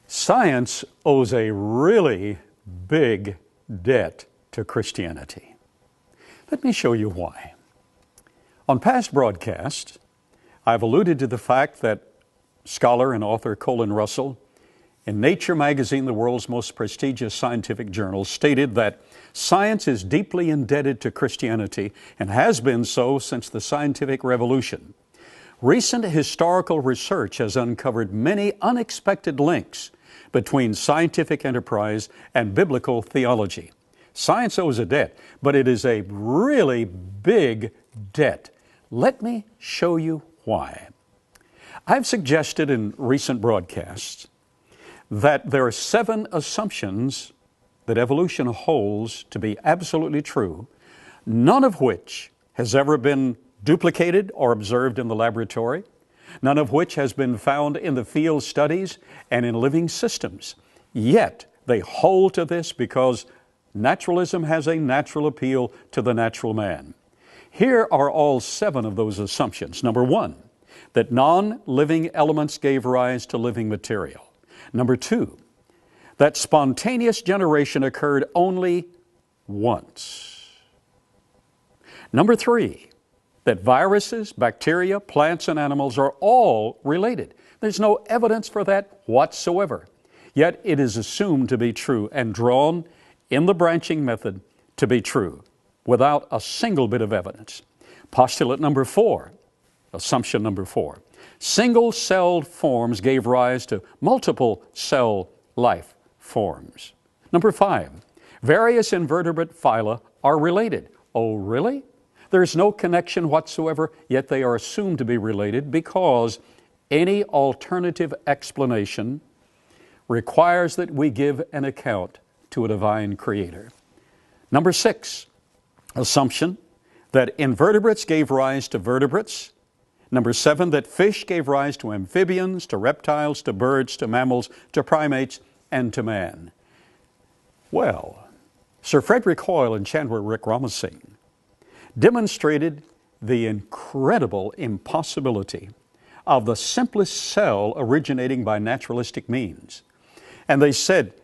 Science owes a really big debt to Christianity. Let me show you why. On past broadcasts, I've alluded to the fact that scholar and author Colin Russell in Nature magazine, the world's most prestigious scientific journal, stated that science is deeply indebted to Christianity and has been so since the scientific revolution. Recent historical research has uncovered many unexpected links between scientific enterprise and biblical theology. Science owes a debt, but it is a really big debt. Let me show you why. I've suggested in recent broadcasts that there are 7 assumptions that evolution holds to be absolutely true, none of which has ever been duplicated or observed in the laboratory, none of which has been found in the field studies and in living systems. Yet they hold to this because naturalism has a natural appeal to the natural man. Here are all 7 of those assumptions. Number 1, that non-living elements gave rise to living material. Number 2, that spontaneous generation occurred only once. Number 3, that viruses, bacteria, plants, and animals are all related. There's no evidence for that whatsoever. Yet it is assumed to be true and drawn in the branching method to be true without a single bit of evidence. Postulate number 4, assumption number 4. Single-celled forms gave rise to multiple-cell life forms. Number 5, various invertebrate phyla are related. Oh, really? There's no connection whatsoever, yet they are assumed to be related because any alternative explanation requires that we give an account to a divine creator. Number 6, assumption that invertebrates gave rise to vertebrates. Number 7, that fish gave rise to amphibians, to reptiles, to birds, to mammals, to primates, and to man. Well, Sir Frederick Hoyle and Chandler Wickramasinghe demonstrated the incredible impossibility of the simplest cell originating by naturalistic means. And they said,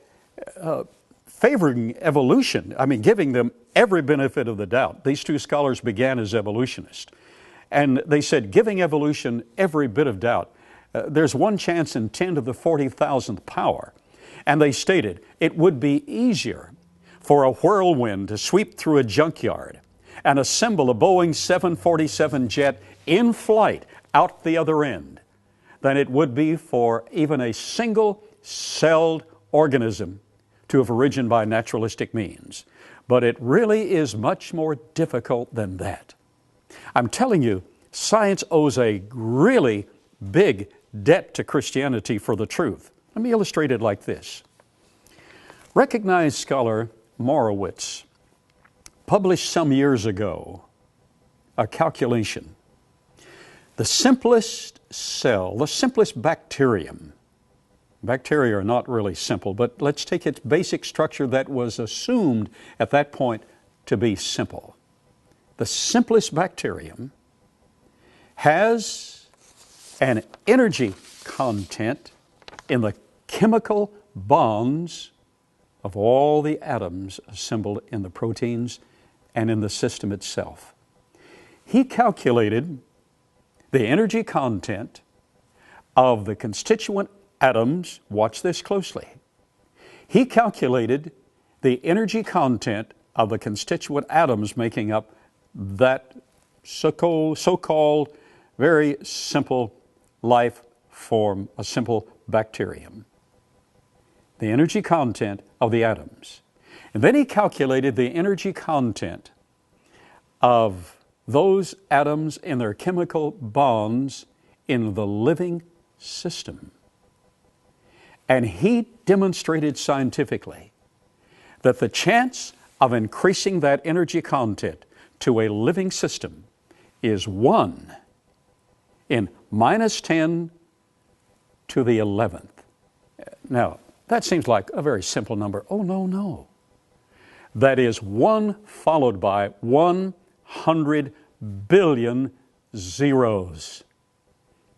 favoring evolution, giving them every benefit of the doubt. These 2 scholars began as evolutionists. And they said, giving evolution every bit of doubt, there's 1 chance in 10 to the 40,000th power. And they stated, it would be easier for a whirlwind to sweep through a junkyard and assemble a Boeing 747 jet in flight out the other end than it would be for even a single-celled organism to have originated by naturalistic means. But it really is much more difficult than that. I'm telling you, science owes a really big debt to Christianity for the truth. Let me illustrate it like this. Recognized scholar Morowitz published some years ago a calculation. The simplest cell, the simplest bacteria are not really simple, but let's take its basic structure that was assumed at that point to be simple. The simplest bacterium has an energy content in the chemical bonds of all the atoms assembled in the proteins and in the system itself. He calculated the energy content of the constituent atoms. Watch this closely. He calculated the energy content of the constituent atoms making up that so-called very simple life form, a simple bacterium. The energy content of the atoms. And then he calculated the energy content of those atoms in their chemical bonds in the living system. And he demonstrated scientifically that the chance of increasing that energy content to a living system is 1 in -10 to the 11th. Now, that seems like a very simple number. Oh, no. That is 1 followed by 100 billion zeros.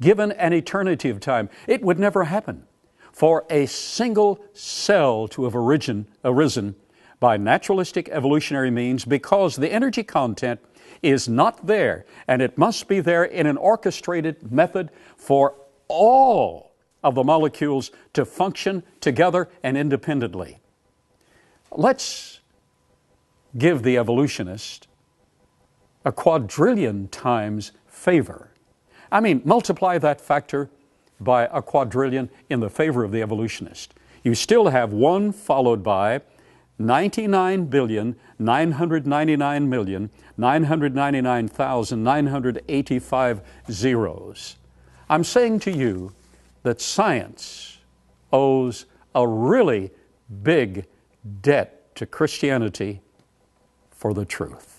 Given an eternity of time, it would never happen for a single cell to have arisen by naturalistic evolutionary means, because the energy content is not there, and it must be there in an orchestrated method for all of the molecules to function together and independently. Let's give the evolutionist a quadrillion times favor. I mean, multiply that factor by a quadrillion in the favor of the evolutionist. You still have 1 followed by 99,999,999,985 zeros. I'm saying to you that science owes a really big debt to Christianity for the truth.